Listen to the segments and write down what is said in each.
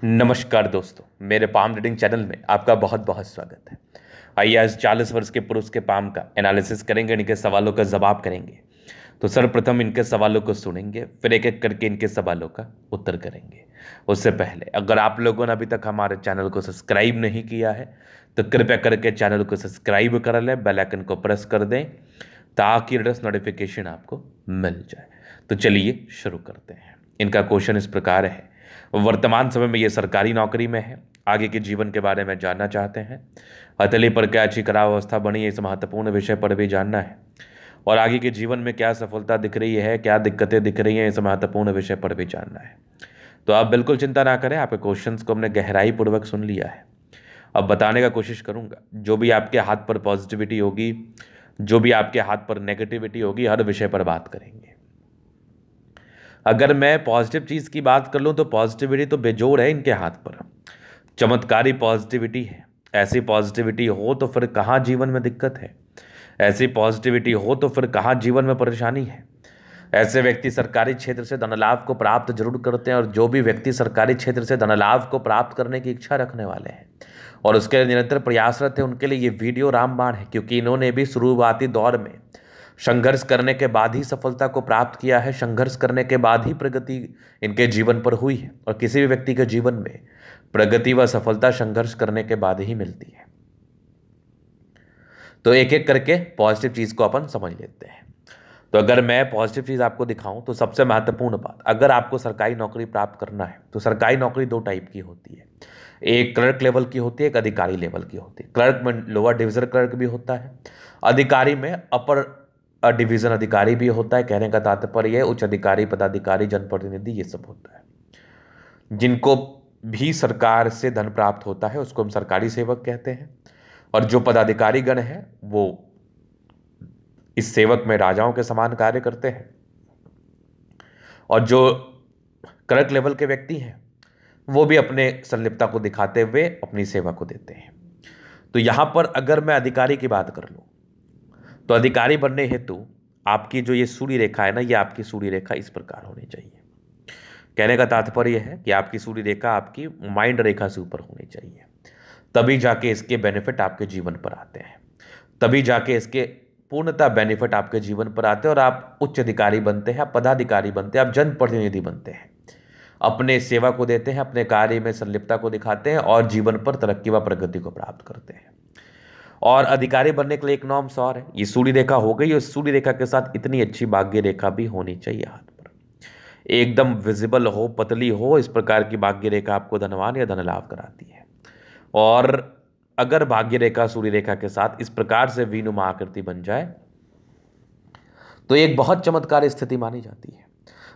नमस्कार दोस्तों, मेरे पाम रीडिंग चैनल में आपका बहुत बहुत स्वागत है। आइए आज 40 वर्ष के पुरुष के पाम का एनालिसिस करेंगे, इनके सवालों का जवाब करेंगे। तो सर्वप्रथम इनके सवालों को सुनेंगे, फिर एक एक करके इनके सवालों का उत्तर करेंगे। उससे पहले अगर आप लोगों ने अभी तक हमारे चैनल को सब्सक्राइब नहीं किया है तो कृपया करके चैनल को सब्सक्राइब कर लें, बेल आइकन को प्रेस कर दें ताकि लेटेस्ट नोटिफिकेशन आपको मिल जाए। तो चलिए शुरू करते हैं। इनका क्वेश्चन इस प्रकार है, वर्तमान समय में ये सरकारी नौकरी में है, आगे के जीवन के बारे में जानना चाहते हैं। हथेली पर क्या अच्छी करावस्था बनी है, इस महत्वपूर्ण विषय पर भी जानना है। और आगे के जीवन में क्या सफलता दिख रही है, क्या दिक्कतें दिख रही हैं, इस महत्वपूर्ण विषय पर भी जानना है। तो आप बिल्कुल चिंता ना करें, आपके क्वेश्चंस को हमने गहराई पूर्वक सुन लिया है। अब बताने का कोशिश करूंगा, जो भी आपके हाथ पर पॉजिटिविटी होगी, जो भी आपके हाथ पर नेगेटिविटी होगी, हर विषय पर बात करेंगे। अगर मैं पॉजिटिव चीज़ की बात कर लूँ तो पॉजिटिविटी तो बेजोड़ है इनके हाथ पर, चमत्कारी पॉजिटिविटी है। ऐसी पॉजिटिविटी हो तो फिर कहाँ जीवन में दिक्कत है, ऐसी पॉजिटिविटी हो तो फिर कहाँ जीवन में परेशानी है। ऐसे व्यक्ति सरकारी क्षेत्र से धन लाभ को प्राप्त जरूर करते हैं, और जो भी व्यक्ति सरकारी क्षेत्र से धन लाभ को प्राप्त करने की इच्छा रखने वाले हैं और उसके लिए निरंतर प्रयासरत है, उनके लिए ये वीडियो रामबाण है, क्योंकि इन्होंने भी शुरुआती दौर में संघर्ष करने के बाद ही सफलता को प्राप्त किया है। संघर्ष करने के बाद ही प्रगति इनके जीवन पर हुई है, और किसी भी व्यक्ति के जीवन में प्रगति व सफलता संघर्ष करने के बाद ही मिलती है। तो एक एक करके पॉजिटिव चीज को अपन समझ लेते हैं। तो अगर मैं पॉजिटिव चीज आपको दिखाऊं तो सबसे महत्वपूर्ण बात, अगर आपको सरकारी नौकरी प्राप्त करना है तो सरकारी नौकरी दो टाइप की होती है। एक क्लर्क लेवल की होती है, एक अधिकारी लेवल की होती है। क्लर्क में लोअर डिविजन क्लर्क भी होता है, अधिकारी में अपर डिवीजन अधिकारी भी होता है। कहने का तात्पर्य है उच्च अधिकारी, पदाधिकारी, जनप्रतिनिधि, ये सब होता है। जिनको भी सरकार से धन प्राप्त होता है उसको हम सरकारी सेवक कहते हैं, और जो पदाधिकारी गण है वो इस सेवक में राजाओं के समान कार्य करते हैं, और जो क्लर्क लेवल के व्यक्ति हैं वो भी अपने संलिप्तता को दिखाते हुए अपनी सेवा को देते हैं। तो यहां पर अगर मैं अधिकारी की बात कर लूं तो अधिकारी बनने हेतु आपकी जो ये सूर्य रेखा है ना, ये आपकी सूर्य रेखा इस प्रकार होनी चाहिए। कहने का तात्पर्य है कि आपकी सूर्य रेखा आपकी माइंड रेखा से ऊपर होनी चाहिए, तभी जाके इसके बेनिफिट आपके जीवन पर आते हैं, तभी जाके इसके पूर्णतः बेनिफिट आपके जीवन पर आते हैं, और आप उच्च अधिकारी बनते हैं, आप पदाधिकारी बनते हैं, आप जनप्रतिनिधि बनते हैं, अपने सेवा को देते हैं, अपने कार्य में संलिप्तता को दिखाते हैं और जीवन पर तरक्की व प्रगति को प्राप्त करते हैं। और अधिकारी बनने के लिए एक नॉर्म्स और है, ये सूर्य रेखा हो गई, और सूर्य रेखा के साथ इतनी अच्छी भाग्य रेखा भी होनी चाहिए हाथ पर, एकदम विजिबल हो, पतली हो। इस प्रकार की भाग्य रेखा आपको धनवान या धन लाभ कराती है। और अगर भाग्य रेखा सूर्य रेखा के साथ इस प्रकार से वीनुमा आकृति बन जाए तो एक बहुत चमत्कार स्थिति मानी जाती है।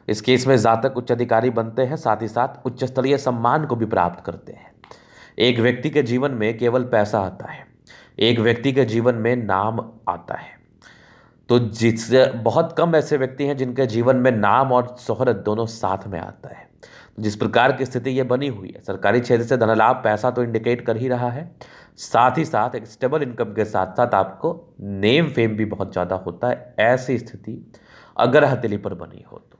इस केस में जातक उच्च अधिकारी बनते हैं, साथ ही साथ उच्च स्तरीय सम्मान को भी प्राप्त करते हैं। एक व्यक्ति के जीवन में केवल पैसा आता है, एक व्यक्ति के जीवन में नाम आता है। तो जिससे बहुत कम ऐसे व्यक्ति हैं जिनके जीवन में नाम और शोहरत दोनों साथ में आता है। जिस प्रकार की स्थिति ये बनी हुई है, सरकारी क्षेत्र से धन लाभ पैसा तो इंडिकेट कर ही रहा है, साथ ही साथ एक स्टेबल इनकम के साथ साथ आपको नेम फेम भी बहुत ज़्यादा होता है, ऐसी स्थिति अगर हथेली पर बनी हो तो।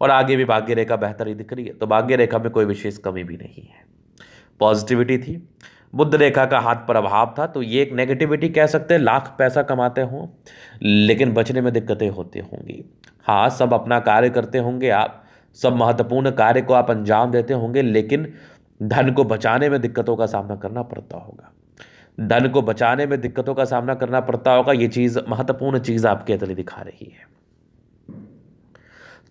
और आगे भी भाग्य रेखा बेहतर ही दिख रही है, तो भाग्य रेखा में कोई विशेष कमी भी नहीं है। पॉजिटिविटी थी, बुध रेखा का हाथ पर अभाव था, तो ये एक नेगेटिविटी कह सकते हैं। लाख पैसा कमाते हों लेकिन बचने में दिक्कतें होती होंगी। हाँ, सब अपना कार्य करते होंगे, आप सब महत्वपूर्ण कार्य को आप अंजाम देते होंगे, लेकिन धन को बचाने में दिक्कतों का सामना करना पड़ता होगा। धन को बचाने में दिक्कतों का सामना करना पड़ता होगा, ये चीज महत्वपूर्ण चीज आपके तले दिखा रही है।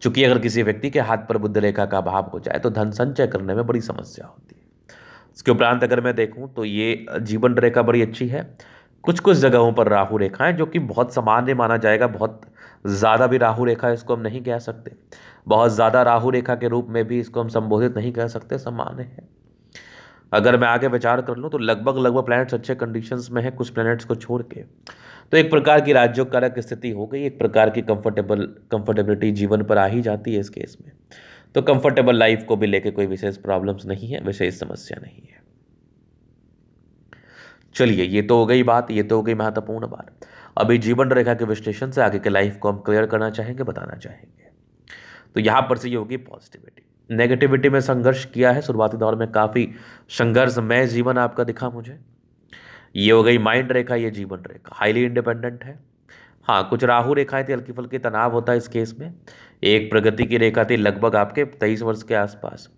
चूंकि अगर किसी व्यक्ति के हाथ पर बुध रेखा का अभाव हो जाए तो धन संचय करने में बड़ी समस्या होती है। इसके उपरांत अगर मैं देखूं तो ये जीवन रेखा बड़ी अच्छी है। कुछ कुछ जगहों पर राहु रेखा है, जो कि बहुत सामान्य माना जाएगा। बहुत ज़्यादा भी राहु रेखा इसको हम नहीं कह सकते, बहुत ज़्यादा राहु रेखा के रूप में भी इसको हम संबोधित नहीं कह सकते, सामान्य है। अगर मैं आगे विचार कर लूँ तो लगभग प्लैनेट्स अच्छे कंडीशंस में है, कुछ प्लैनेट्स को छोड़ के। तो एक प्रकार की राज्योकारक स्थिति हो गई, एक प्रकार की कंफर्टेबिलिटी जीवन पर आ ही जाती है इस केस में। तो कंफर्टेबल लाइफ को भी लेके कोई विशेष प्रॉब्लम्स नहीं है, विशेष समस्या नहीं है। चलिए, ये तो हो गई बात, ये तो हो गई महत्वपूर्ण बात। अभी जीवन रेखा के विश्लेषण से आगे के लाइफ को हम क्लियर करना चाहेंगे, बताना चाहेंगे। तो यहां पर से ये होगी पॉजिटिविटी। नेगेटिविटी में संघर्ष किया है, शुरुआती दौर में काफ़ी संघर्षमय जीवन आपका दिखा मुझे। ये हो गई माइंड रेखा, ये जीवन रेखा, हाईली इंडिपेंडेंट है। हाँ, कुछ राहु रेखाएं थी, हल्की फुल्की तनाव होता है इस केस में। एक प्रगति की रेखा थी लगभग आपके 23 वर्ष के आसपास,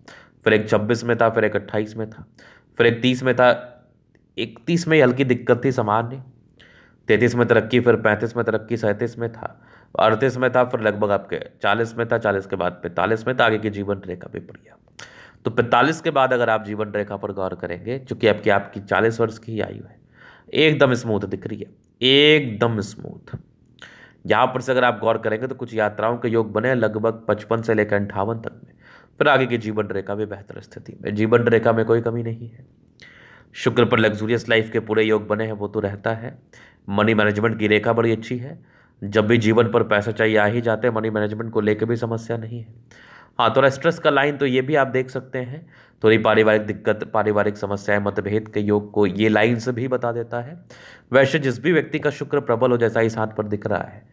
फिर एक 26 में था, फिर एक 28 में था, फिर एक 30 में था, 31 में हल्की दिक्कत थी सामान्य, 33 में तरक्की, फिर 35 में तरक्की, 37 में था, 38 में था, फिर लगभग आपके 40 में था, 40 के बाद 45 में था, आगे की जीवन रेखा भी बढ़िया। तो 45 के बाद अगर आप जीवन रेखा पर गौर करेंगे, चूंकि आपकी 40 वर्ष की आयु है, एकदम स्मूथ दिख रही है, एकदम स्मूथ। यहाँ पर से अगर आप गौर करेंगे तो कुछ यात्राओं के योग बने लगभग 55 से लेकर 58 तक में, फिर आगे की जीवन रेखा भी बेहतर स्थिति में, जीवन रेखा में कोई कमी नहीं है। शुक्र पर लग्जूरियस लाइफ के पूरे योग बने हैं, वो तो रहता है। मनी मैनेजमेंट की रेखा बड़ी अच्छी है, जब भी जीवन पर पैसा चाहिए आ ही जाते हैं, मनी मैनेजमेंट को लेकर भी समस्या नहीं है। हाँ, थोड़ा स्ट्रेस का लाइन तो ये भी आप देख सकते हैं, थोड़ी पारिवारिक दिक्कत, पारिवारिक समस्याएं, मतभेद के योग को ये लाइन से भी बता देता है। वैसे जिस भी व्यक्ति का शुक्र प्रबल हो, जैसा इस हाथ पर दिख रहा है,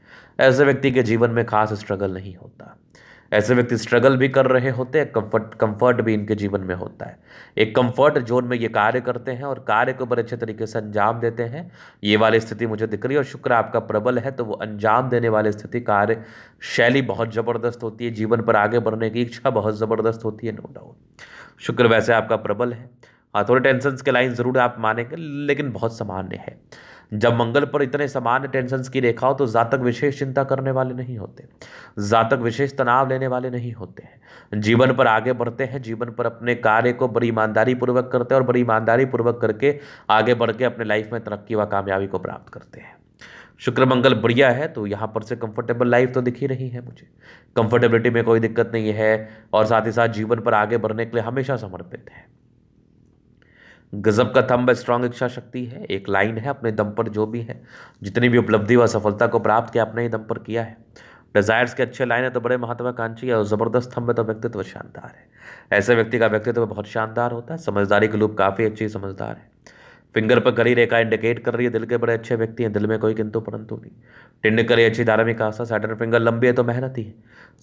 ऐसे व्यक्ति के जीवन में खास स्ट्रगल नहीं होता। ऐसे व्यक्ति स्ट्रगल भी कर रहे होते हैं, कंफर्ट भी इनके जीवन में होता है। एक कंफर्ट जोन में ये कार्य करते हैं और कार्य को बड़े अच्छे तरीके से अंजाम देते हैं, ये वाली स्थिति मुझे दिख रही है। और शुक्र आपका प्रबल है तो वो अंजाम देने वाली स्थिति, कार्य शैली बहुत ज़बरदस्त होती है, जीवन पर आगे बढ़ने की इच्छा बहुत ज़बरदस्त होती है, नो डाउट। शुक्र वैसे आपका प्रबल है। हाँ, थोड़े टेंशन के लाइन ज़रूर आप मानेंगे, लेकिन बहुत सामान्य है। जब मंगल पर इतने सामान्य टेंशन की रेखा हो तो जातक विशेष चिंता करने वाले नहीं होते, जातक विशेष तनाव लेने वाले नहीं होते हैं। जीवन पर आगे बढ़ते हैं, जीवन पर अपने कार्य को बड़ी ईमानदारी पूर्वक करते हैं और बड़ी ईमानदारी पूर्वक करके आगे बढ़ के अपने लाइफ में तरक्की व कामयाबी को प्राप्त करते हैं। शुक्र मंगल बढ़िया है तो यहाँ पर से कंफर्टेबल लाइफ तो दिख ही रही है मुझे, कंफर्टेबिलिटी में कोई दिक्कत नहीं है, और साथ ही साथ जीवन पर आगे बढ़ने के लिए हमेशा समर्पित है। गजब का थंब स्ट्रांग इच्छा शक्ति है, एक लाइन है, अपने दम पर जो भी है, जितनी भी उपलब्धि व सफलता को प्राप्त किया अपने ही दम पर किया है। डिजायर्स के अच्छे लाइन है तो बड़े महत्वाकांक्षी है, और जबरदस्त थंब है तो व्यक्तित्व शानदार है। ऐसे व्यक्ति का व्यक्तित्व बहुत शानदार होता है, समझदारी के लूप काफ़ी अच्छी समझदार है। फिंगर पर करी रेखा इंडिकेट कर रही है दिल के बड़े अच्छे व्यक्ति हैं, दिल में कोई किंतु परंतु नहीं। टिंड करी अच्छी धार्मिक आस्था, सैटर्न फिंगर लंबी है तो मेहनती है।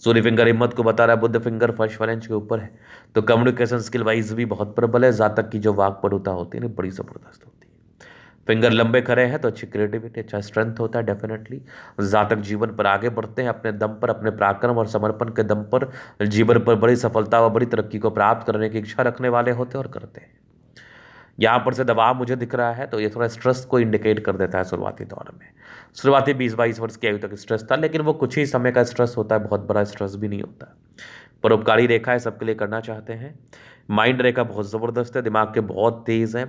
सूर्य फिंगर हिम्मत को बता रहा है, बुध फिंगर फर्स्ट वालेंस के ऊपर है, तो कम्युनिकेशन स्किल वाइज भी बहुत प्रबल है। जातक की जो वाक्पटुता होती है ना, बड़ी जबरदस्त होती है। फिंगर लंबे खड़े हैं तो अच्छी क्रिएटिविटी, अच्छा स्ट्रेंथ होता है डेफिनेटली। जातक जीवन पर आगे बढ़ते हैं अपने दम पर, अपने पराक्रम और समर्पण के दम पर जीवन पर बड़ी सफलता व बड़ी तरक्की को प्राप्त करने की इच्छा रखने वाले होते हैं और करते हैं। यहाँ पर से दबाव मुझे दिख रहा है तो ये थोड़ा स्ट्रेस को इंडिकेट कर देता है। शुरुआती दौर में, शुरुआती 20-22 वर्ष की आयु तक स्ट्रेस था, लेकिन वो कुछ ही समय का स्ट्रेस होता है, बहुत बड़ा स्ट्रेस भी नहीं होता। परोपकारी रेखा है, सबके लिए करना चाहते हैं। माइंड रेखा बहुत ज़बरदस्त है, दिमाग के बहुत तेज़ है।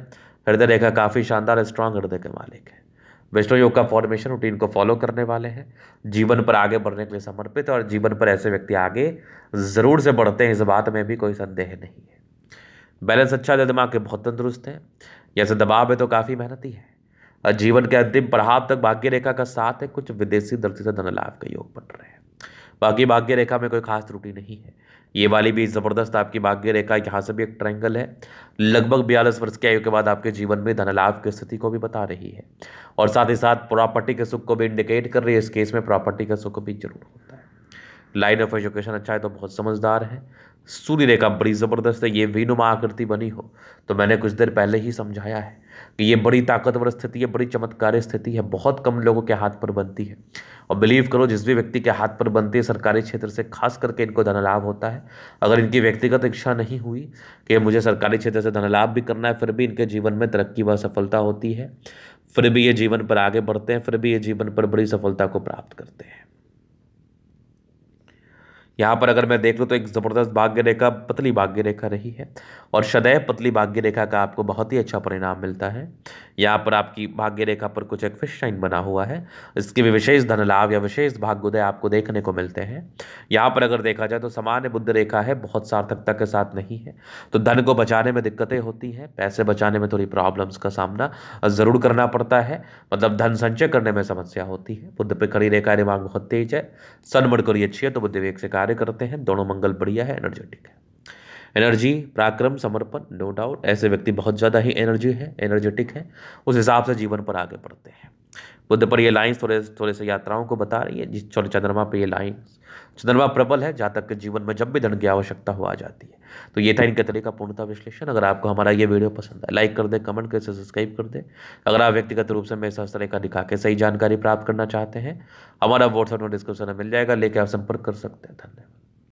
हृदय रेखा काफ़ी शानदार, स्ट्रांग हृदय के मालिक है। वैष्णव योग का फॉर्मेशन रूटीन को फॉलो करने वाले हैं, जीवन पर आगे बढ़ने के लिए समर्पित है, और जीवन पर ऐसे व्यक्ति आगे ज़रूर से बढ़ते हैं, इस बात में भी कोई संदेह नहीं है। बैलेंस अच्छा है, दिमाग के बहुत तंदुरुस्त है। जैसे दबाव है तो काफ़ी मेहनती है, और जीवन के अंतिम पड़ाव तक भाग्य रेखा का साथ है। कुछ विदेशी दृष्टि से धन लाभ के योग बन रहे हैं, बाकी भाग्य रेखा में कोई खास त्रुटि नहीं है। ये वाली भी ज़बरदस्त आपकी भाग्य रेखा, यहाँ से भी एक ट्रायंगल है, लगभग 42 वर्ष की आयु के बाद आपके जीवन में धन लाभ की स्थिति को भी बता रही है, और साथ ही साथ प्रॉपर्टी के सुख को भी इंडिकेट कर रही है। इस केस में प्रॉपर्टी का सुख भी जरूर होता है। लाइन ऑफ एजुकेशन अच्छा है तो बहुत समझदार है। सूर्य रेखा बड़ी ज़बरदस्त है, ये वीनुमा आकृति बनी हो तो मैंने कुछ देर पहले ही समझाया है कि ये बड़ी ताकतवर स्थिति है, बड़ी चमत्कारी स्थिति है, बहुत कम लोगों के हाथ पर बनती है। और बिलीव करो, जिस भी व्यक्ति के हाथ पर बनती है सरकारी क्षेत्र से, खास करके इनको धन लाभ होता है। अगर इनकी व्यक्तिगत इच्छा नहीं हुई कि मुझे सरकारी क्षेत्र से धन लाभ भी करना है, फिर भी इनके जीवन में तरक्की व सफलता होती है, फिर भी ये जीवन पर आगे बढ़ते हैं, फिर भी ये जीवन पर बड़ी सफलता को प्राप्त करते हैं। यहाँ पर अगर मैं देख लूँ तो एक ज़बरदस्त भाग्य रेखा, पतली भाग्य रेखा रही है, और सदैव पतली भाग्य रेखा का आपको बहुत ही अच्छा परिणाम मिलता है। यहाँ पर आपकी भाग्य रेखा पर कुछ एक फिश साइन बना हुआ है, इसके भी विशेष धन लाभ या विशेष भाग्योदय आपको देखने को मिलते हैं। यहाँ पर अगर देखा जाए तो सामान्य बुध रेखा है, बहुत सार्थकता के साथ नहीं है, तो धन को बचाने में दिक्कतें होती हैं, पैसे बचाने में थोड़ी प्रॉब्लम्स का सामना ज़रूर करना पड़ता है, मतलब धन संचय करने में समस्या होती है। बुध पे खड़ी रेखा, दिमाग बहुत तेज है, सन मरकरी अच्छी है तो बुद्ध विवेक से कार्य करते हैं। दोनों मंगल बढ़िया है, एनर्जेटिक है। एनर्जी, पराक्रम, समर्पण, नो डाउट ऐसे व्यक्ति बहुत ज़्यादा ही एनर्जी है, एनर्जेटिक है, उस हिसाब से जीवन पर आगे बढ़ते हैं। बुध पर ये लाइन्स थोड़े थोड़े से यात्राओं को बता रही है, जिस चंद्रमा पे ये लाइन्स, चंद्रमा प्रबल है जहाँ तक के जीवन में जब भी धन की आवश्यकता हो आ जाती है। तो ये था इनके तरह का पूर्णता विश्लेषण। अगर आपको हमारा ये वीडियो पसंद है, लाइक कर दे, कमेंट कर, सब्सक्राइब कर दे। अगर आप व्यक्तिगत रूप से मेरे साथ इस तरह का दिखा के सही जानकारी प्राप्त करना चाहते हैं, हमारा व्हाट्सएप में डिस्क्रिप्शन में मिल जाएगा, लेके आप संपर्क कर सकते हैं। धन्यवाद।